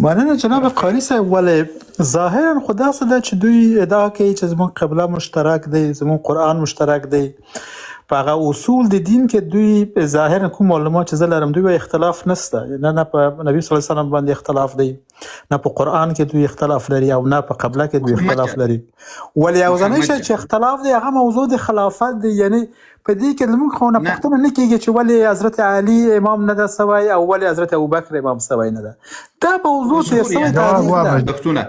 مننه جناب قاري صاحب. ولې ظاهرا خو داسې ده چې دوی ادعا کوي چې زموږ قبله مشترک دی، زموږ قرآن مشترک دی. په هغه اصول د دین کې دوی ظاهرا کوم معلومات چې زه لرم دوی وایي اختلاف نشته، نه په نبي صلی الله علیه وسلم باندې اختلاف دی، نه په قرآن کې دوی اختلاف لري او نه په قبله کې دوی اختلاف لري. ولې یوازینی شی چې اختلاف دی هغه موضوع د خلافت دی. یعنی په دې کې موږ خو نه پوښتنه نه کیږي چې ولې حضرت علي امام نه ده سوی او ولې حضرت ابوبکر امام سوی نه ده. دا موضوع تیر سوی ده.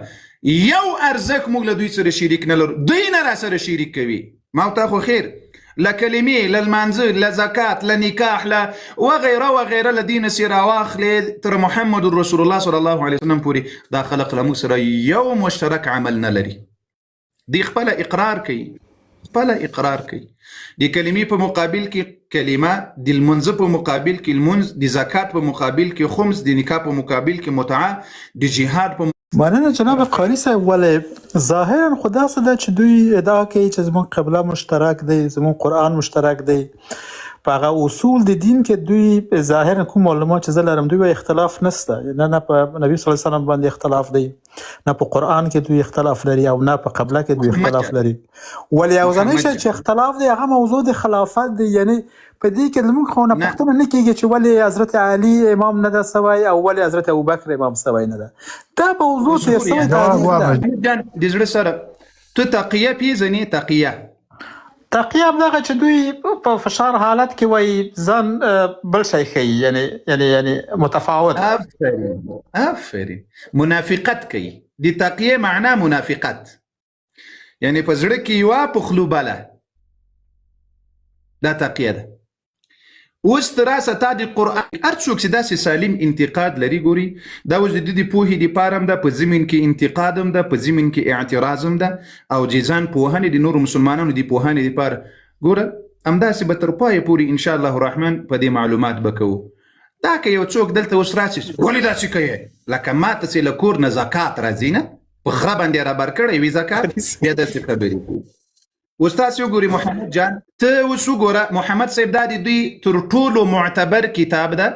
یو ارزک موږ له دوی سره شریک نه لرو، دوی نه را سره شریک کوي. ما ته خو خیر لكلمه للمنزل لزكاة لنكاح وغيره وغيره لدين سيرا واخلي ترى محمد رسول الله صلى الله عليه وسلم پوری دا خلق لمسر يوم مشترك عملنا لري. دي خپل اقرار کوي دي كلمه په مقابل کې کلمه، دي المنز په مقابل کې المنز، دي زکات په مقابل کې خمس، دي نکاح په مقابل کې متعه، دي جهاد په مننه جناب قاري صاحب. ولې ظاهرا خو داسې ده چې دوی ادعا کوي چې زموږ قبله مشترک دی، زموږ قرآن مشترک دی. په هغه اصول د دین کې دوی ظاهرا کوم معلومات چې زه لرم دوی وایي اختلاف نشته، نه په نبي صلی الله علیه وسلم باندې اختلاف دی، نه په قرآن کې دوی اختلاف لري او نه په قبله کې دوی اختلاف لري. ولې یوازینی شی چې اختلاف دی هغه موضوع د خلافت دی. یعنی په دې کې موږ خو نه پوښتنه نه کیږي چې ولې حضرت علي امام نه ده سوی او ولې حضرت ابوبکر امام سوی نه ده. دا موضوع تیر سوی ده. د زړه سره ته تقیه پیژنې. تقیه همدغه چې دوی په فشار حالت کې وایي ځان بل شی ښیي، یعنی متفاوت. افرین منافقت کوي. د تقیه معنا منافقت، یعنی په زړه کې یوه په خولو بله. دا تقیه ده. اوس تر راسه تا د قرآن هر څوک چې داسې سالم انتقاد لري ګوري دا اوس د دې پوهې دپاره هم ده، په ضمن کې انتقاد هم ده، په ضمن کې اعتراض هم ده او جیزان پوهنې د نورو مسلمانانو د پوهنې دپاره ګوره همداسې به تر پایه پورې انشاءالله الرحمن په دې معلومات به کوو. دا که یو څوک دلته اوس راسي ولې داسې کوې لکه ما ته چې له کور نه زکات راځي نه په خره باندې رابر کړی وي زکات بیا داسې خبرې. اوس تاسې وګورئ محمد جان، ته اوس وګوره محمد صاحب دا د دوی تر ټولو معتبر کتاب ده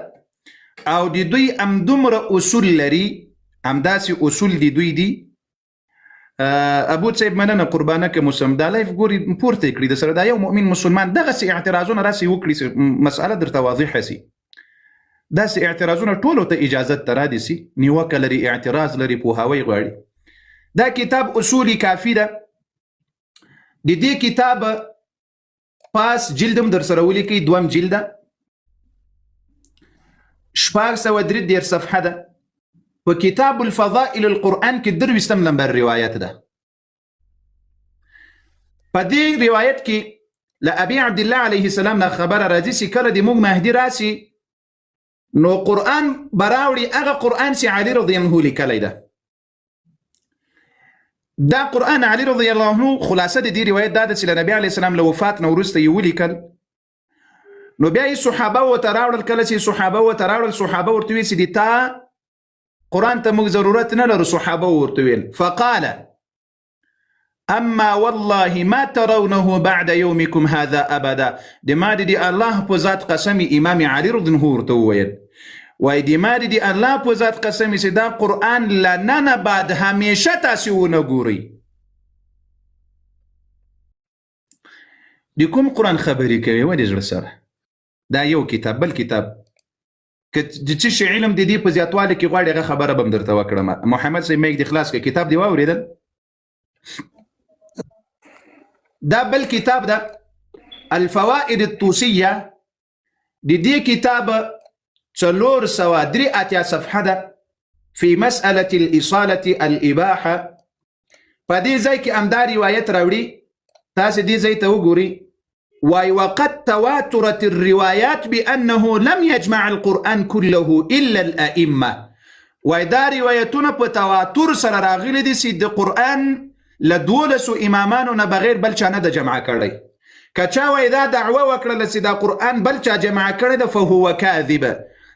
او د دوی همدومره اصول لري، همداسې اصول د دوی دي. ابو صاحب مننه قربانه که مسلم دا لایف ګوري پورته کړي د سره دا یو مؤمن مسلمان دغسې اعتراضونه راسې وکړي مسأله درته واضحه سي. داسې اعتراضونه ټولو ته اجازت ته رادي سي، نیوکه لري، اعتراض لري، پوهاوی غواړي. دا کتاب اصول کافي ده. د دې کتاب پاس جلدم در سره ولیکئ، دوم جلده 633 صفحه ده. په کتاب الفضائل القرآن کې 23 نمبر روایت ده. په دې روایت کې له ابي عبد الله علیه السلام نه خبره راځي چې کله د موږ مهدي راسي نو قرآن براوړي هغه قرآن چې علي رضی الله عنه لیکلی ده. دا قرآن علي رضی الله عنه خلاصه د دې روایت دا ده چې له نبي علیه السلام له وفات نه وروسته یې ولیکل نو بیا یې صحابه ورته راوړل. کله چې صحابه ورته راوړل صحابه ورته ویل چې د تا قرآن ته موږ ضرورت نه لرو. صحابه ورته ویل فقال اما والله ما ترونه بعد يومكم هذا ابدا. د ما د الله په ذات قسم امام علي رضی الله عنه ورته وویل وای دی ما دی الله په ذات قسم چې دا قرآن لننه بعد همیشه تاسې ونه ګورئ. د کوم قرآن خبرې کوي ولې زړه سره؟ دا یو کتاب. بل کتاب که د څه شي علم د دې په زیاتوالي کې غواړي هغه خبره به م درته وکړم. محمد صاحب میک د خلاص کړه کتاب دی واورېدل؟ دا بل کتاب ده الفوائد الطوسیه. د دې کتاب 483 صفحه ده في مسألة الإصالة الإباحة. په دې ځای کې همدا روایت راوړي، تاسې دې ځای ته وګورئ. واي وقد تواترت الروايات بأنه لم يجمع القرآن كله إلا الأئمة. واي دا روایتونه په تواتر سره راغلي دي چې د قرآن له 12 امامانو نه بغیر بل چا نه ده جمع کړی. که چا وایي دا دعوه وکړله چې دا قرآن بل چا جمع کړی ده فهو کاذبه.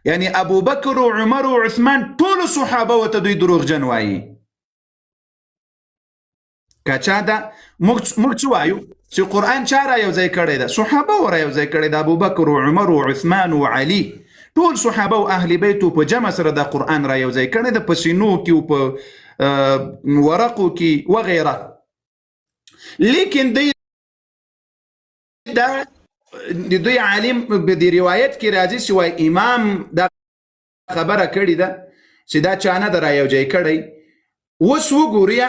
یعنی ابو بکر و عمر و عثمان ټول صحابه ورته دوی دروغجن وایي. که چا دا موږ څه وایو چې قرآن چا را یو ځای کړی ده؟ صحابه ورا یو ځای کړی ده. ابو بکر و عمر و عثمان و علي ټول صحابه او اهل بیت په جمع سره د قرآن را یو ځای کړی د پسینو کې او په ورقو کې وغیره. لیکن د دوی عالم په دې روایت کې راځي چې وای امام دا خبره کړې ده چې دا چا نه ده را یو ځای کړی. اوس وګورئ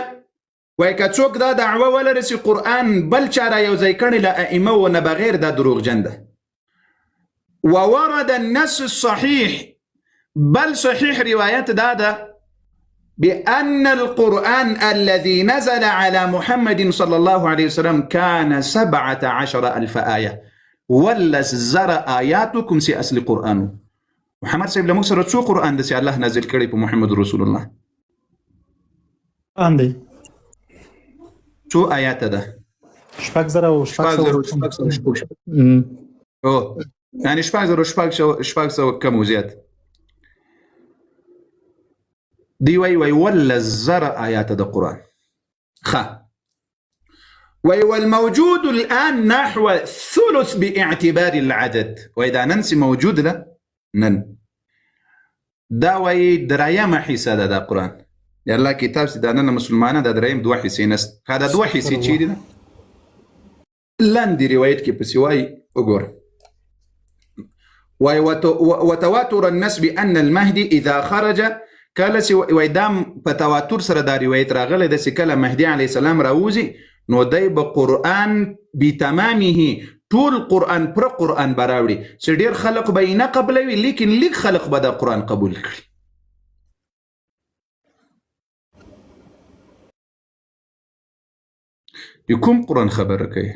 وای که څوک دا دعوه ولري چې قرآن بل چا را یو ځای کړی له ائمه و نه بغیر دا دروغجن ده. وورد النص الصحيح بل صحيح روايات دادا بأن القرآن الذي نزل على محمد صلى الله عليه وسلم كان 17,000 آية ولس زر آياتكم سي أصل قرآن. محمد صاحب لموږ سره څو قرآن د سي الله نازل کړي په محمد رسول الله اندي څو آیات ده؟ 6,000 او 6,000 او يعني 6,000 كم وزياد دي وي ولا الزرع آيات القرآن والموجود الآن نحو ثلث باعتبار العدد. وإذا ننسي موجود له نن دا وي درايم حيسا دا قرآن يلا كتاب سيدانا مسلمانا دا درايم دو حيسي نست هذا دو حيسي تشيري دا لن دي روايت كي بسواي أقول وتواتر الناس بأن المهدي إذا خرج کله چې وایدام په تواتر سره دا روایت راغلی د چې کله مهدي علیه السلام راوځي نو دی به قرآن بتمامه ټول قرآن پر قرآن به راوړي چې ډېر خلق به یې نه قبلوي لیکن لږ خلق به دا قرآن قبول کړي. د کوم قرآن خبره کوي؟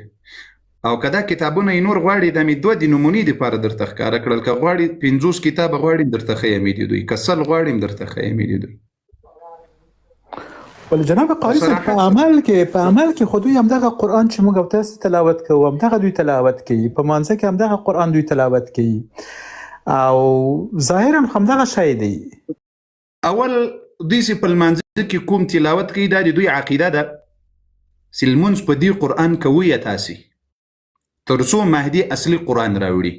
او کدا کتابونه نور غواړي د می دوه د نمونې لپاره درته ښکاره کړل که غواړي 50 کتاب غواړي درته ښیم دي دوی کسل غواړي درته ښیم دي دوی. ول جناب قاری صاحب په عمل کې خو دوی همدغه قرآن چې موږ تاسو تلاوت کوو همدغه دوی تلاوت کوي په مانځه کې همدغه قرآن دوی تلاوت کوي او ظاهرا همدغه شی دی. اول دوی چې په مانځه کې کوم تلاوت کوي دا دوی عقیده ده چې لمونځ په دې قرآن کوي تاسو ترڅو مهدي اصلي قرآن راوړي.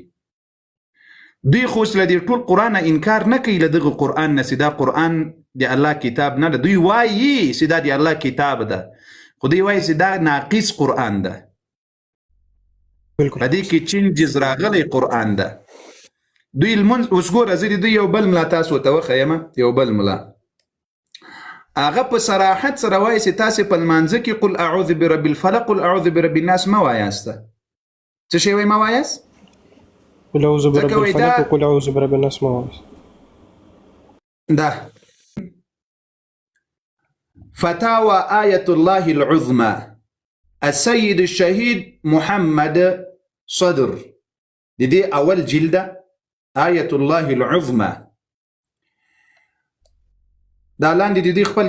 دوی خو سره دې ټول قرآن انکار نه کوي له دغه قرآن نه چې دا قرآن د الله کتاب نه ده. دوی وایي چې دا د الله کتاب ده خو دوی وایي چې دا ناقص قرآن ده په دې کې چینجز راغلی قرآن ده. دوی لمونځ اوس ګوره زه د دوی یو بل ملا تاسو ته وښیم یو بل ملا هغه په صراحت سره وایي چې تاسې په لمانځه کې قل اعوذ برب الفلق قل اعوذ برب الناس ما وایاسته څه شی وایي ما وایاست؟ قل اعوذ برب الفلق وقل اعوذ برب الناس ما وایاست. ده فتاوى آية الله العظمى السيد الشهيد محمد صدر دي أول جلدة آية الله العظمى دا لاندې د دې خپل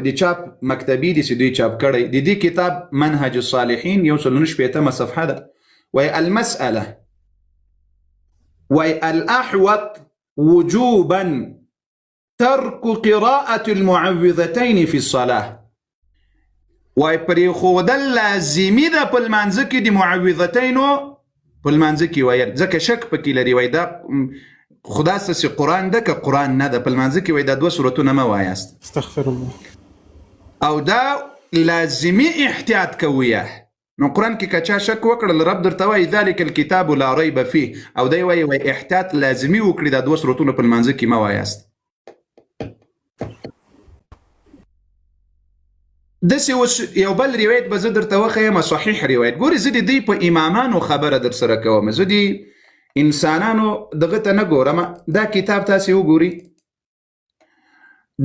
د چاپ مکتبي دي چې دوی چاپ کړی د دې کتاب منهج الصالحین 196 صفحه ده. وهي المسألة والأحوط وجوبا ترك قراءة المعوذتين في الصلاة وهي پرېښودل لازمي ده په لمانځه کې د معوذتینو په لمانځه کې ویل ځکه شک پکې لري وایي دا خدا ستاسې قرآن ده که قرآن نه ده په لمانځه کې وایي دا 2 سورتونه مه وایاست استغفر الله او دا لازمي احتیاط کویه. نو قرآن کې که چا شک وکړل رب درته وایي ذلک الکتاب لا ریب فیه او دی وایي احتیاط لازمي وکړي دا 2 سورتونه په لمانځه کې مه وایاست. داسې اوس یو بل روایت به زه درته وښیم صحیح روایت ګورې زه د دوی په امامانو خبره در سره کوم زه د انسانانو دغه ته نه ګورم. دا کتاب تاسې وګوري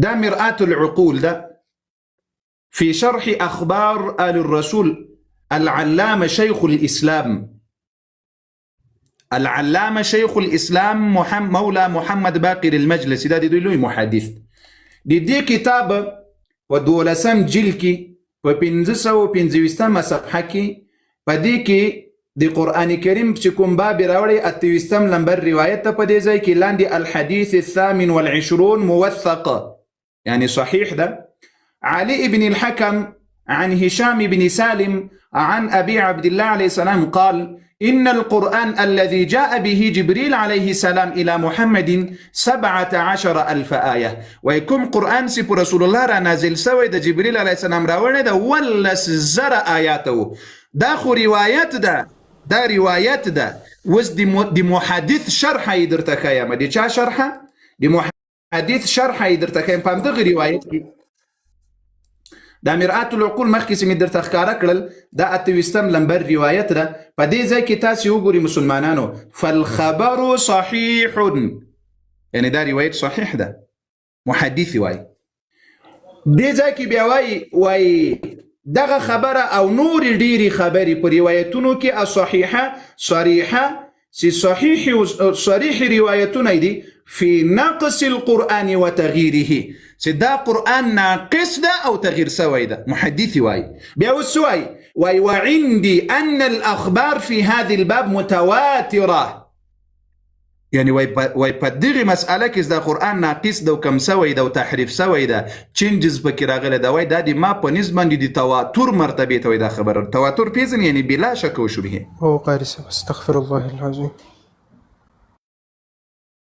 دا مرآة العقول ده في شرح أخبار آل الرسول العلامة شيخ الإسلام مولى محمد باقر المجلسي دا دوی لوی محدث دې کتاب په 12 جلد کې په 525 صفحه کې په دې کې د قرآن کریم چې کوم باب راوړی 28 نمبر روایت ته په دې ځای کې لاندې الحديث 28 موثق يعني صحيح ده علي ابن الحكم عن هشام بن سالم عن أبي عبد الله عليه السلام قال إن القرآن الذي جاء به جبريل عليه السلام إلى محمد 17,000 آية ويكم قرآن سي رسول الله را نازل سوي دا جبريل عليه السلام راوړی دا ولس زر آياته دا خو روایت ده دا روایت ده وس دی محدث شرحه یې درته ښیم د چا شرحه د محدث شرحه یې درته ښیم په همدغه روایت کې دا مرآت العقول مخکې چې مې درته ښکاره کړل دا 28 لمبر روایت ده په دې ځای کې تاسې وګورئ مسلمانانو فالخبر صحیح یعنی دا روایت صحیح ده محدث وایي دې ځای کې بیا وایي دغه خبره او نور ډیری خبرې په روایتونو کې الصحیحه صریحه سي صریح روایتونه دي في نقص القرآن وتغييره سي دا قرآن ناقص ده او تغيير سوي ده محدث واي بيوس واي وعندي ان الاخبار في هذا الباب متواتره يعني واي بدغي مسألة كيس دا قرآن ناقص ده وكم سوي ده وتحريف سوي ده تشنجز بكي راغله ده واي دا دي ما بنسبة دي تواتر مرتبه توي ده خبر تواتر بيزن يعني بلا شك وشبهه هو قارس استغفر الله العظيم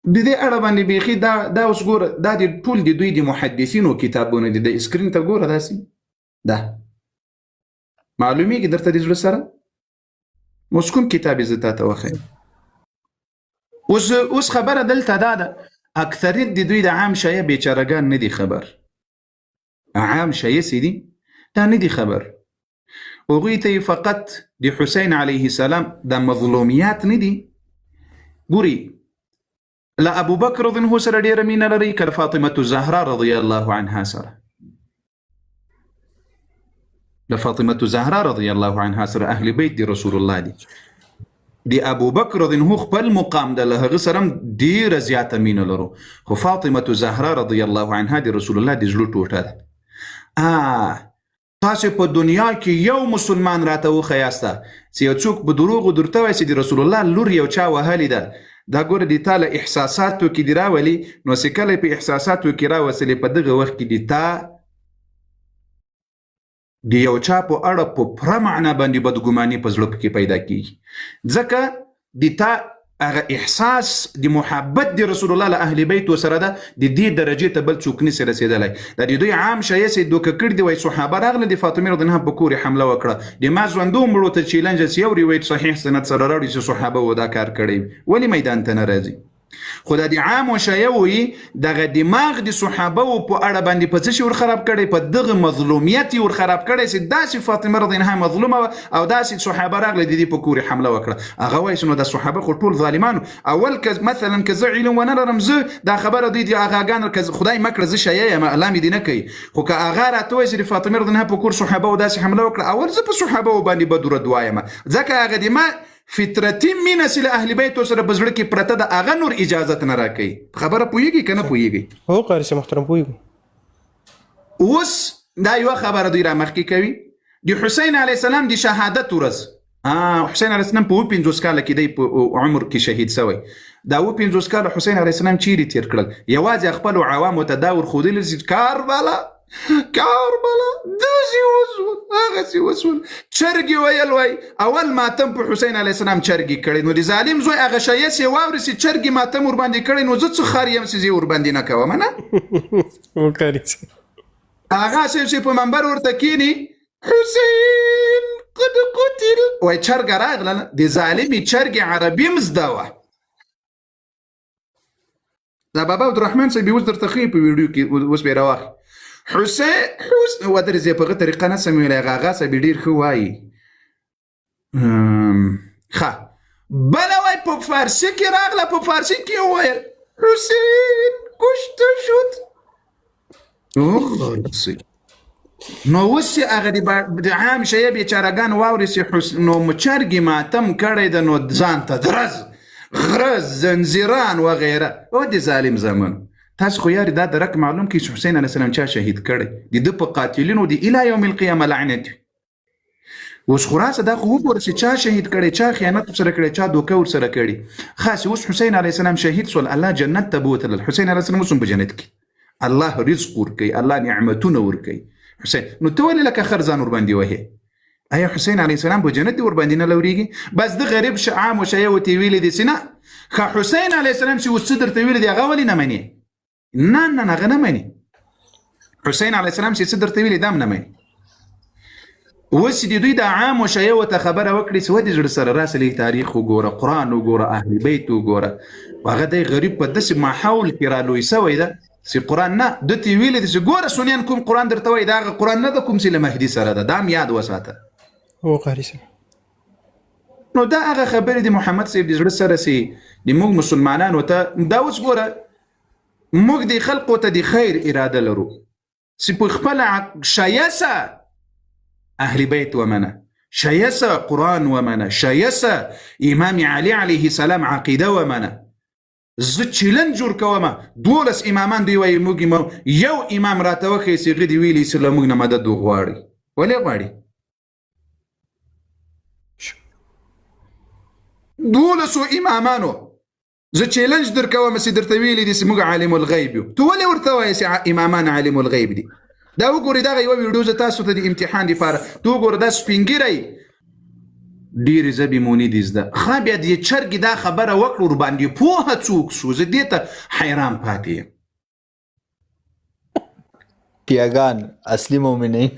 د دې اړه باندې بيخي دا اوس ګوره دا د ټول د دوی د محدثینو کتابونه دي د اسکرین ته ګوره داسې ده معلومیږي درته د زړه سره اوس کوم کتاب زه تا ته وښیم اوس خبره دلته دا ده اکثریت د دوی د عام شایع بیچارهګان نه دي خبر عام شایع سیدي دا نه دي خبر هغوی ته فقط د حسین علیه السلام د مظلومیات نه دي ګوري لا أبو بكر رضي الله سره ډیره مینه لري که فاطمة الزهراء رضي الله عنها سره لفاطمة الزهراء رضي الله عنها سره أهل بيت دي رسول الله دي أبو بكر رضي الله خپل مقام ده له هغه سره ډیره زیاته مینه لرو خو فاطمة الزهراء رضي الله عنها دي رسول الله دي زړه ټوټه ده تاسو په دنیا کې یو مسلمان راته وښیاسته چې یو څوک په دروغو درته وایي چې د رسول الله لور یو چا وهلې ده دا ګوره د تا له احساساتو کې دي راولي نو چې کله په احساساتو کې راوسلې په دغه وخت کې د تا د یو چا په اړه په پوره معنا باندې بدګماني په زړه کې پیدا کېږي ځکه د تا هغه احساس د محبت د رسول الله له اهل بیت سره ده د دې درجې ته بل څوک نشي رسېدلی دا د دوی عام شایع چې دوکه کړي دي وایي صحابه راغله د فاطمې رضی الله عنها په کور یې حمله وکړه د ما ژوندو مړو ته چیلنج چې یو روایت صحیح سند سره راوړي چې صحابه و دا کار کړی ولې میدان ته نه راځي خو دا د عام شایع وایي دغه دماغ د صحابه و په اړه باندې په څه شي ورخراب کړی په دغه مظلومیت یې ورخراب کړی چې داسې فاطمه رضی الله عنها مظلومه وه او داسې صحابه راغله د دې په کور یې حمله وکړه هغه وایي چې نو د صحابه خو ټول ظالمانو اول که مثلا که زه علم ونه لرم زه دا خبره دوی د اغاګانو که خدای مکړه زه شایع یم الله مې دې نه کوي خو که هغه راته وایي چې د فاطمه رضی الله عنها په کور صحابه و داسې حمله وکړه اول زه په صحابه و باندې بد ورد وایم ځکه هغه د ما فطرتي مینه چې له اهل بیت سره په زړه کې پرته ده هغه نور اجازت نه راکوي خبره پوهېږي که نه پوهېږي هو قارس محترم پوهېږو اوس دا یوه خبره دوی را مخکې کوي د حسین علیه السلام د شهادت ورځ حسین علیه السلام په 50 کاله کې دی په عمر کې شهید سوی دا 50 کاله حسین علیه السلام چیرې تیر کړل یوازې خپلو عوامو ته دا ورښودلي چې کاربلا داسې وسول هغسې وسول چرګې ویل وای اول ماتم په حسین علیه السلام چرګې کړی نو د ظالم زوی هغه شایع چې واوري چې چرګې ماتم ورباندې کړی نو زه څه خر یم چې زه ورباندې نه کوم نه هغه چې په منبر ورته کینی حسین قد قتل وای چرګ راغله د ظالمې چرګې عربي مزده وه دا بابا عبدالرحمن صاحب اوس درته ښیي په ویډیو کې اوس به یې راواخلي حسین ودرځې په هغه طریقه نه سمې ویلی هغه هغه صاحب ډېر ښه وایي ښه بله وایي په فارسي کې راغله په فارسي کې یې وویل حسین کشته شد نو اوس چې هغه د عام شیعه بیچارهګان واوري چې نو چرګې ماتم کړی ده نو ځان ته درز غرز زنځیران وغیره او د ظالم زمن تاسو خو یاري دا درک معلوم کی چې حسین علیه السلام چا شهید کړی د ده په قاتلینو د الی یوم القیامه لعنت اوس خو راسه دا خو وګوره چې چا شهید کړی چا خیانت ورسره کړی چا دوکه ورسره کړي خاص اوس حسین علیه السلام شهید سول الله جنت ته بوتلل حسین علیه السلام اوس په جنت کې الله رزق ورکوي الله نعمتونه ورکوي حسین نو ته ولې لکه خر ځان ورباندې وهې؟ آیا حسین علیه السلام په جنت دې ورباندې نه لورېږي؟ بس د غریب عام و شیعه ورته ویلي دي چې نه ښه حسین علیه السلام چې اوس څه درته ویلي دي هغه ولې نه منې؟ نه هغه نه منې. حسین علیه السلام چې څه درته ویلي دا هم نه منې. اوس د دوی د عام و شیعه ورته خبره وکړي چې ودې زړه سره راسه لږ تاریخ وګوره، قرآن وګوره، اهل بیت وګوره. هغه دی غریب په داسې ماحول کې رالوی سوی ده چې قرآن نه ده ته ویلي دي چې ګوره سنیان کوم قرآن درته وایي دا هغه قرآن نه ده کوم چې له مهدي سره ده. دا هم یاد وساته. هو قاري صاحب. نو دا هغه خبرې د محمد صاحب د زړه سره چې د موږ مسلمانانو ته دا اوس ګوره موږ د خلقو ته د خیر اراده لرو چې په خپله شایسته اهل بیت ومنه، شایسته قرآن ومنه، شایسته امام علی علیه السلام عقیده ومنه. زه چیلنج جوړ کومه 12 امامان دوی وایي موږ یو امام راته وښیي چې هغه دې ویلي چې له موږ نه مدد وغواړي. ولې غواړي؟ 12 امامانو زه چیلنج در کوم چې درته ویلي دي چې موږ عالم الغیب یو، ته ولې ورته وایې چې امامان عالم الغیب دي؟ دا وګورئ دغه یوه ویډیو زه تاسو ته د امتحان دپاره ته وګوره دا سپینګیری ډېرې ژبې مو نه دي زده. ښه بیا د چرګې دا خبره وکړو ورباندې پوهه څوک شو؟ زه دې ته حیران پاتې یم. پیاګان اصلي مؤمنین